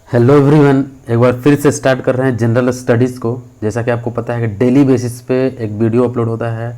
Hello everyone, एक बार फिर से स्टार्ट कर रहे हैं जनरल स्टडीज़ को। जैसा कि आपको पता है कि डेली बेसिस पे एक वीडियो अपलोड होता है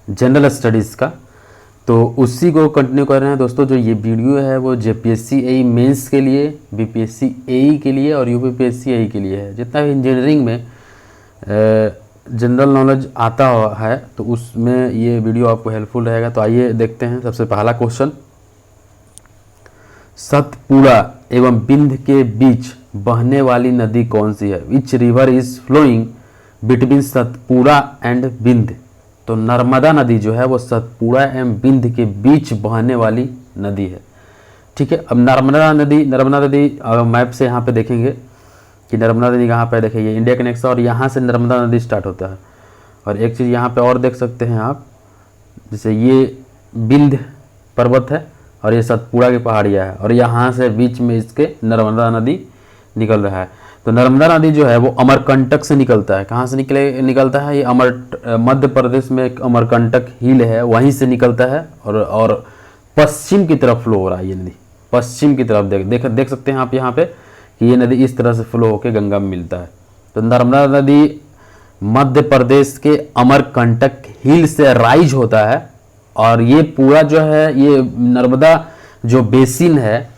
जनरल स्टडीज़ का, तो उसी को कंटिन्यू कर रहे हैं दोस्तों। जो ये वीडियो है वो जेपीएससी एई मेंस के लिए, बीपीएससी एई के लिए और यूपीपीएससी एई के लिए है। जितना भी इंजीनियरिंग में जनरल नॉलेज आता है तो उसमें ये वीडियो आपको हेल्पफुल रहेगा। तो आइए देखते हैं। सबसे पहला क्वेश्चन, सतपुड़ा एवं बिंद के बीच बहने वाली नदी कौन सी है? Which river is flowing between Satpura and Vindhya? तो नर्मदा नदी जो है वो सतपुड़ा एवं बिंद के बीच बहने वाली नदी है। ठीक है। अब नर्मदा नदी मैप से यहाँ पे देखेंगे कि नर्मदा नदी कहाँ पे, देखिए इंडिया के नेक्स्ट, और यहाँ से नर्मदा नदी स्टार्ट होता है। और एक चीज़ यहाँ पे और देख सकते हैं आप, जैसे ये बिंद पर्वत है और ये सतपुड़ा की पहाड़ियाँ है और यहाँ से बीच में इसके नर्मदा नदी निकल रहा है। तो नर्मदा नदी जो है वो अमरकंटक से निकलता है। कहाँ से निकलता है? ये मध्य प्रदेश में एक अमरकंटक हिल है, वहीं से निकलता है और पश्चिम की तरफ फ्लो हो रहा है। ये नदी पश्चिम की तरफ देख सकते हैं आप यहाँ पे कि ये नदी इस तरह से फ्लो होकर गंगा में मिलता है। तो नर्मदा नदी मध्य प्रदेश के अमरकंटक हिल से राइज होता है और ये पूरा जो है, ये नर्मदा जो बेसिन है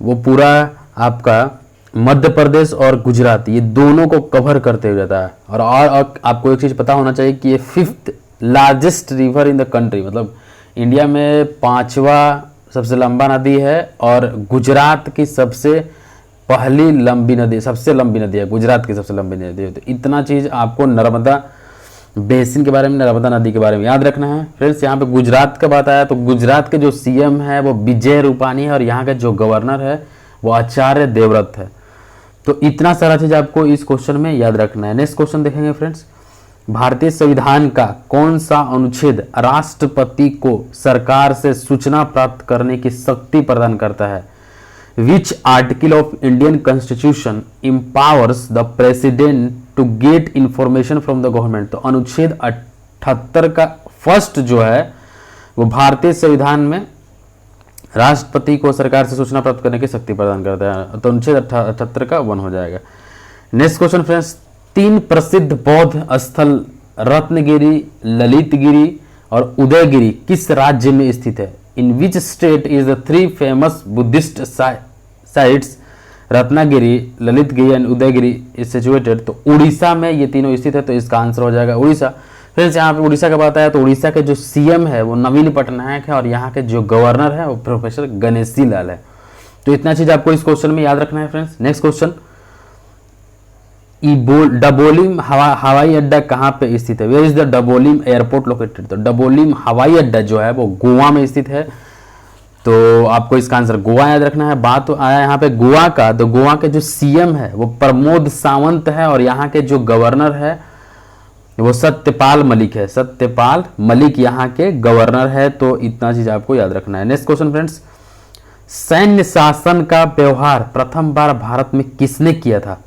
वो पूरा आपका मध्य प्रदेश और गुजरात, ये दोनों को कवर करते हुए जाता है। और आपको एक चीज़ पता होना चाहिए कि ये 5th largest river in the country, मतलब इंडिया में 5वां सबसे लंबा नदी है और गुजरात की सबसे लंबी नदी है, गुजरात की सबसे लंबी नदी है। तो इतना चीज़ आपको नर्मदा बेसिन के बारे में, नर्मदा नदी के बारे में याद रखना है। फ्रेंड्स, यहाँ पे गुजरात का बात आया तो गुजरात के जो सीएम है वो विजय रूपानी है और यहाँ के जो गवर्नर है वो आचार्य देवव्रत है। तो इतना सारा चीज़ आपको इस क्वेश्चन में याद रखना है। नेक्स्ट क्वेश्चन देखेंगे फ्रेंड्स, भारतीय संविधान का कौन सा अनुच्छेद राष्ट्रपति को सरकार से सूचना प्राप्त करने की शक्ति प्रदान करता है? Which article of Indian constitution empowers the president to get information from the government? तो अनुच्छेद 78 का फर्स्ट जो है वो भारतीय संविधान में राष्ट्रपति को सरकार से सूचना प्राप्त करने की शक्ति प्रदान करता है। तो अनुच्छेद 78 का 1 हो जाएगा। नेक्स्ट क्वेश्चन फ्रेंड्स, 3 प्रसिद्ध बौद्ध स्थल रत्नगिरी, ललितगिरी और उदयगिरी किस राज्य में स्थित है? In which state is the 3 famous Buddhist sites Ratnagiri, Lalitgiri and Udayagiri is situated? तो उड़ीसा में ये तीनों स्थित है, तो इसका आंसर हो जाएगा उड़ीसा। फिर यहाँ पे उड़ीसा का बात आया तो उड़ीसा के जो सीएम है वो नवीन पटनायक है और यहाँ के जो गवर्नर है वो प्रोफेसर गणेशी लाल है। तो इतना चीज आपको इस क्वेश्चन में याद रखना है फ्रेंड्स। नेक्स्ट क्वेश्चन, डबोलिम हवाई अड्डा कहाँ पे स्थित है? Where is the Dabolim airport located? तो डबोलिम हवाई अड्डा जो है वो गोवा में स्थित है। तो आपको इसका आंसर गोवा याद रखना है। बात तो आया यहाँ पे गोवा का, तो गोवा के जो सीएम है वो प्रमोद सावंत है और यहाँ के जो गवर्नर है वो सत्यपाल मलिक है। सत्यपाल मलिक यहाँ के गवर्नर है। तो इतना चीज आपको याद रखना है। नेक्स्ट क्वेश्चन फ्रेंड्स, सैन्य शासन का व्यवहार प्रथम बार भारत में किसने किया था?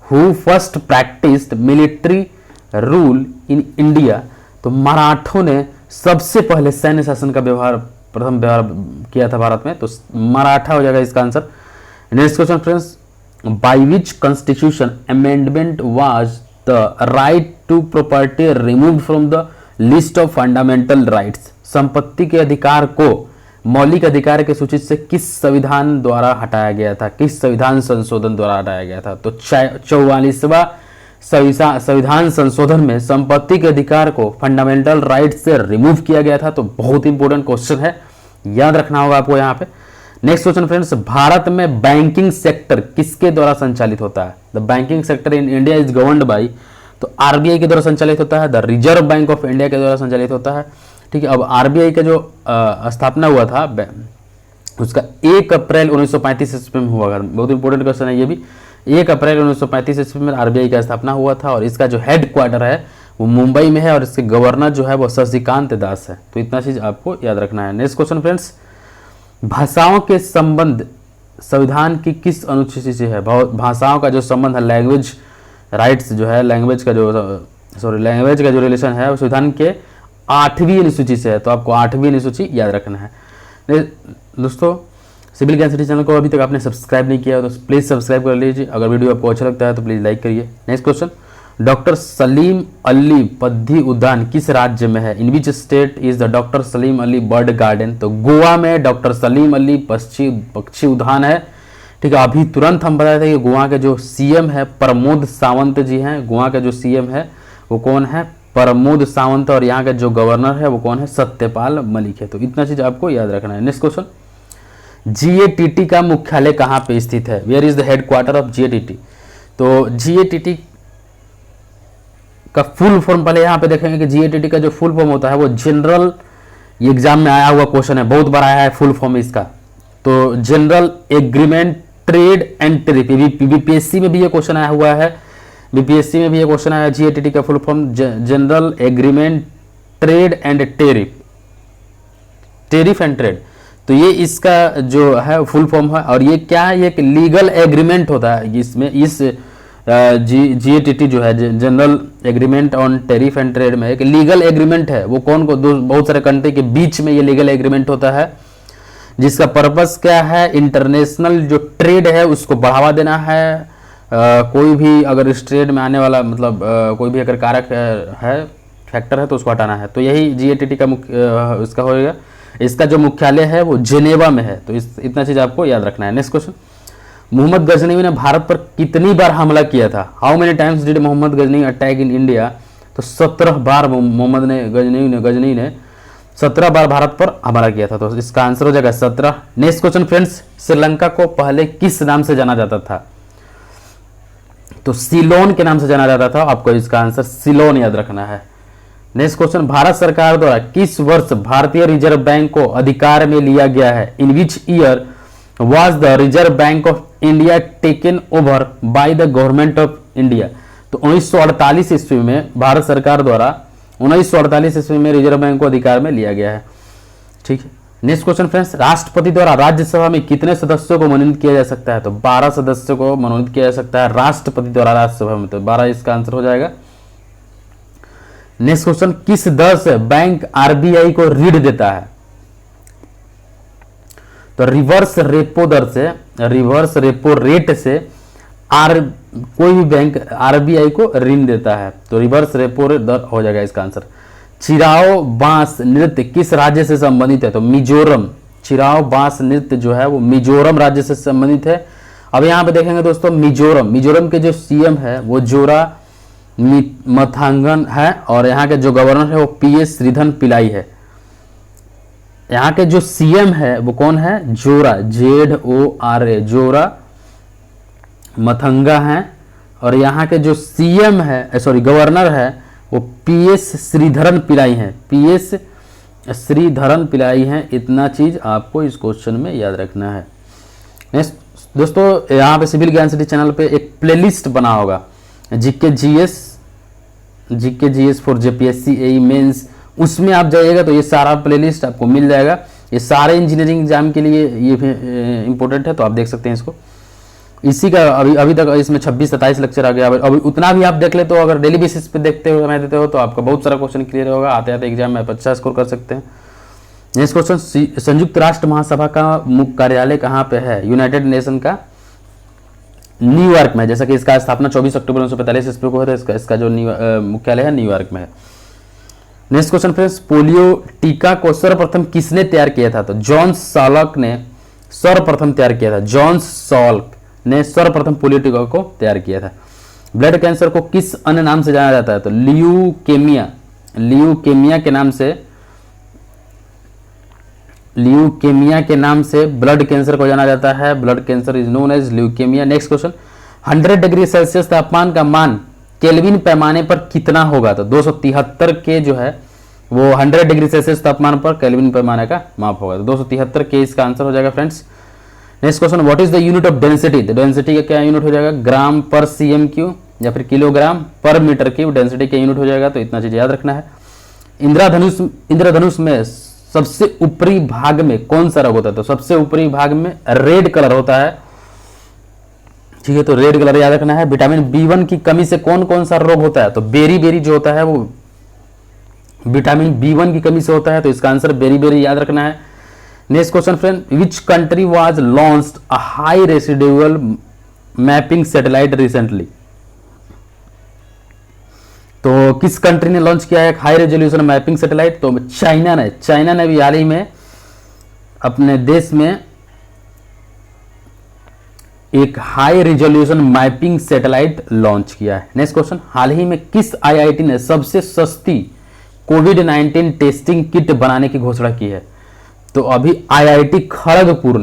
Who first practised military rule in India? तो मराठों ने सबसे पहले सैन्य शासन का प्रथम व्यवहार किया था भारत में, तो मराठा हो जाएगा इसका answer. Next question friends, by which constitution amendment was the right to property removed from the list of fundamental rights? संपत्ति के अधिकार को मौलिक अधिकार की सूची से किस संविधान द्वारा हटाया गया था? किस संविधान संशोधन द्वारा हटाया गया था? तो 44वां संविधान संशोधन में संपत्ति के अधिकार को फंडामेंटल राइट से रिमूव किया गया था। तो बहुत इंपॉर्टेंट क्वेश्चन है, याद रखना होगा आपको यहाँ पे। नेक्स्ट क्वेश्चन फ्रेंड्स, भारत में बैंकिंग सेक्टर किसके द्वारा संचालित होता है? The banking sector in India is governed bye, तो आरबीआई के द्वारा संचालित होता है। The Reserve Bank of India के द्वारा संचालित होता है। ठीक है। अब आरबीआई का जो स्थापना हुआ था उसका 1 अप्रैल 1935 ईस्वी में हुआ। बहुत इंपॉर्टेंट क्वेश्चन है ये भी। 1 अप्रैल 1935 ईस्वी में आरबीआई का स्थापना हुआ था और इसका जो हेड क्वार्टर है वो मुंबई में है और इसके गवर्नर जो है वो शशिकांत दास है। तो इतना चीज आपको याद रखना है। नेक्स्ट क्वेश्चन फ्रेंड्स, भाषाओं के संबंध संविधान की किस अनुसूची से है? भाषाओं का जो संबंध है, लैंग्वेज राइट्स जो है, लैंग्वेज का जो रिलेशन है वो संविधान के 8वीं अनुसूची से है। तो आपको 8वीं अनुसूची याद रखना है। दोस्तों, सिविल ज्ञान सिटी चैनल को अभी तक आपने सब्सक्राइब नहीं किया तो प्लीज़ सब्सक्राइब कर लीजिए। अगर वीडियो आपको अच्छा लगता है तो प्लीज़ लाइक करिए। Next question, doctor Salim Ali पद्धि उद्यान किस राज्य में है? In which state is the doctor Salim Ali bird garden? तो गोवा में डॉक्टर सलीम अली पक्षी उद्यान है। ठीक है, अभी तुरंत हम बताए थे कि गोवा के जो सीएम है प्रमोद सावंत जी हैं। गोवा के जो सीएम है वो कौन है? प्रमोद सावंत। और यहाँ के जो गवर्नर है वो कौन है? सत्यपाल मलिक है। तो इतना चीज आपको याद रखना है। नेक्स्ट क्वेश्चन, जीएटीटी का मुख्यालय कहाँ पे स्थित है? Where is the headquarter of GATT? तो जीएटीटी का फुल फॉर्म पहले यहाँ पे देखेंगे कि जीएटीटी का जो फुल फॉर्म होता है वो जनरल, एग्जाम में आया हुआ क्वेश्चन है, बहुत बार आया है फुल फॉर्म इसका। तो general agreement trade and tariff, BPSC में भी ये क्वेश्चन आया हुआ है, बीपीएससी में भी ये क्वेश्चन आया है। जीएटीटी का full form general agreement trade and tariff, tariff and trade. तो ये इसका जो है फुल फॉर्म है। और ये क्या है? ये एक लीगल एग्रीमेंट होता है इसमें। इस जीएटीटी जो है general agreement on tariff and trade में एक लीगल एग्रीमेंट है। वो कौन को बहुत सारे कंट्री के बीच में ये लीगल एग्रीमेंट होता है, जिसका पर्पस क्या है? इंटरनेशनल जो ट्रेड है उसको बढ़ावा देना है। कोई भी अगर इस ट्रेड में आने वाला मतलब कोई भी अगर कारक है, फैक्टर है, तो उसको हटाना है। तो यही जीएटीटी का इसका होगा। इसका जो मुख्यालय है वो जेनेवा में है। तो इतना चीज आपको याद रखना है। नेक्स्ट क्वेश्चन, मोहम्मद गजनवी ने भारत पर कितनी बार हमला किया था? How many times did Mohammad Ghaznavi attack in India? तो 17 बार गजनवी ने 17 बार भारत पर हमला किया था। तो इसका आंसर हो जाएगा 17। नेक्स्ट क्वेश्चन फ्रेंड्स, श्रीलंका को पहले किस नाम से जाना जाता था? तो सिलोन के नाम से जाना जाता था। आपको इसका आंसर सिलोन याद रखना है। नेक्स्ट क्वेश्चन, भारत सरकार द्वारा किस वर्ष भारतीय रिजर्व बैंक को अधिकार में लिया गया है? In which year was the Reserve Bank of India taken over by the government of India? तो 1948 ईस्वी में भारत सरकार द्वारा 1948 ईस्वी में रिजर्व बैंक को अधिकार में लिया गया है। ठीक है। नेक्स्ट क्वेश्चन फ्रेंड्स, राष्ट्रपति द्वारा राज्यसभा में कितने सदस्यों को मनोनीत किया जा सकता है? तो 12 सदस्यों को मनोनीत किया जा सकता है राष्ट्रपति द्वारा राज्यसभा में। तो 12 इसका आंसर हो जाएगा। नेक्स्ट क्वेश्चन, किस दर से बैंक आरबीआई को ऋण देता है? तो रिवर्स रेपो दर से, रिवर्स रेपो रेट से कोई भी बैंक आरबीआई को ऋण देता है। तो रिवर्स रेपो दर हो जाएगा इसका आंसर। चिराओ बांस नृत्य किस राज्य से संबंधित है? तो मिजोरम। चिराओ बांस नृत्य जो है वो मिजोरम राज्य से संबंधित है। अब यहाँ पे देखेंगे दोस्तों, मिजोरम के जो सीएम है वो जोरा मथांगन है। और यहाँ के जो गवर्नर है वो पीएस श्रीधरन पिल्लाई है। यहाँ के जो सीएम है वो कौन है? जोरा, ZORA, जोरा मथंगा है। और यहाँ के जो सीएम है, सॉरी गवर्नर है, वो पीएस श्रीधरन पिल्लाई है। पीएस श्रीधरन पिल्लाई है। इतना चीज आपको इस क्वेश्चन में याद रखना है। नेक्स्ट दोस्तों, यहाँ पे सिविल ज्ञान सिटी चैनल पे एक प्लेलिस्ट बना होगा, GK GS for JPSC AE mains. उसमें आप जाइएगा तो ये सारा प्लेलिस्ट आपको मिल जाएगा। ये सारे इंजीनियरिंग एग्जाम के लिए ये इंपॉर्टेंट है, तो आप देख सकते हैं इसको। इसी का अभी तक इसमें 26-27 लेक्चर आ गया। अभी उतना भी आप देख ले तो अगर डेली बेसिस पे देखते हो, समय देते हो, तो आपका बहुत सारा क्वेश्चन क्लियर होगा। आते आते एग्जाम में आप अच्छा स्कोर कर सकते हैं। नेक्स्ट क्वेश्चन, संयुक्त राष्ट्र महासभा का मुख्य कार्यालय कहाँ पे है? यूनाइटेड नेशन का न्यूयॉर्क में। जैसा कि इसका स्थापना 24 अक्टूबर 1945 ईस्वी को हुआ था। इसका जो मुख्यालय है न्यूयॉर्क में है। नेक्स्ट क्वेश्चन फ्रेंड्स, पोलियो टीका को सर्वप्रथम किसने तैयार किया था? तो जॉन सॉल्क ने सर्वप्रथम तैयार किया था। जॉन सॉल्क ने सर्वप्रथम पोलियो टीका को तैयार किया था। ब्लड कैंसर को किस अन्य नाम से जाना जाता है? तो ल्यूकेमिया के नाम से ब्लड कैंसर को जाना जाता है। Blood cancer is known as leukaemia. Next question, 100 degree Celsius तापमान का मान केल्विन पैमाने पर कितना होगा? तो 273 के जो है वो 100 डिग्री सेल्सियस तापमान पर केल्विन पैमाने का माप होगा। तो 273 के इसका आंसर हो जाएगा friends. Next question, what is the unit of density? तो डेंसिटी का क्या यूनिट हो जाएगा? ग्राम पर cm³ या फिर किलोग्राम पर मीटर क्यूब डेंसिटी का यूनिट हो जाएगा। तो इतना चीज याद रखना है। इंद्रधनुष में सबसे ऊपरी भाग में कौन सा रंग होता है? तो सबसे ऊपरी भाग में रेड कलर होता है। ठीक है, तो रेड कलर याद रखना है। विटामिन B1 की कमी से कौन कौन सा रोग होता है? तो बेरी जो होता है वो विटामिन B1 की कमी से होता है। तो इसका आंसर बेरी याद रखना है। Next question friend, which country was launched a high residual mapping satellite recently. तो किस कंट्री ने लॉन्च किया है एक हाई रेजोल्यूशन मैपिंग सैटेलाइट? तो चाइना ने भी हाल ही में अपने देश में एक high resolution mapping satellite launch किया है। नेक्स्ट क्वेश्चन, हाल ही में किस आईआईटी ने सबसे सस्ती कोविड-19 टेस्टिंग किट बनाने की घोषणा की है? तो अभी आईआईटी खड़गपुर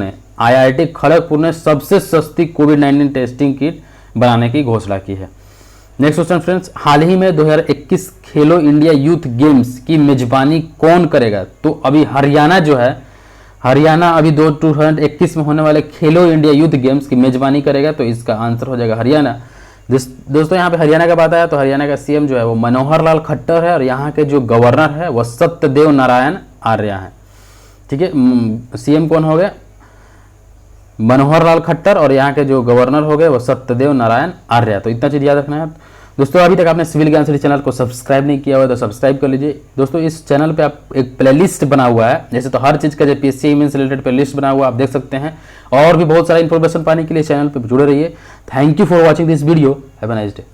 ने सबसे सस्ती कोविड-19 टेस्टिंग किट बनाने की घोषणा की है। नेक्स्ट क्वेश्चन फ्रेंड्स, हाल ही में 2021 खेलो इंडिया यूथ गेम्स की मेजबानी कौन करेगा? तो अभी हरियाणा अभी 2021 में होने वाले खेलो इंडिया यूथ गेम्स की मेजबानी करेगा, तो इसका आंसर हो जाएगा हरियाणा। दोस्तों यहाँ पे हरियाणा का बात आया तो हरियाणा का सीएम जो है वो मनोहर लाल खट्टर है और यहाँ के जो गवर्नर है वो सत्यदेव नारायण आर्य हैं। ठीक है, सीएम कौन हो गए? मनोहर लाल खट्टर और यहाँ के जो गवर्नर हो गए वो सत्यदेव नारायण आर्य। तो इतना चीज याद रखना है दोस्तों। अभी तक आपने सिविल ज्ञान सिटी चैनल को सब्सक्राइब नहीं किया हुआ तो सब्सक्राइब कर लीजिए दोस्तों। इस चैनल पे आप एक प्लेलिस्ट बना हुआ है, जैसे तो हर चीज का जो पीएससी मेंस से रिलेटेड प्लेलिस्ट बना हुआ आप देख सकते हैं, और भी बहुत सारा इंफॉर्मेशन पाने के लिए चैनल पे जुड़े रहिए। Thank you for watching this video, have a nice day.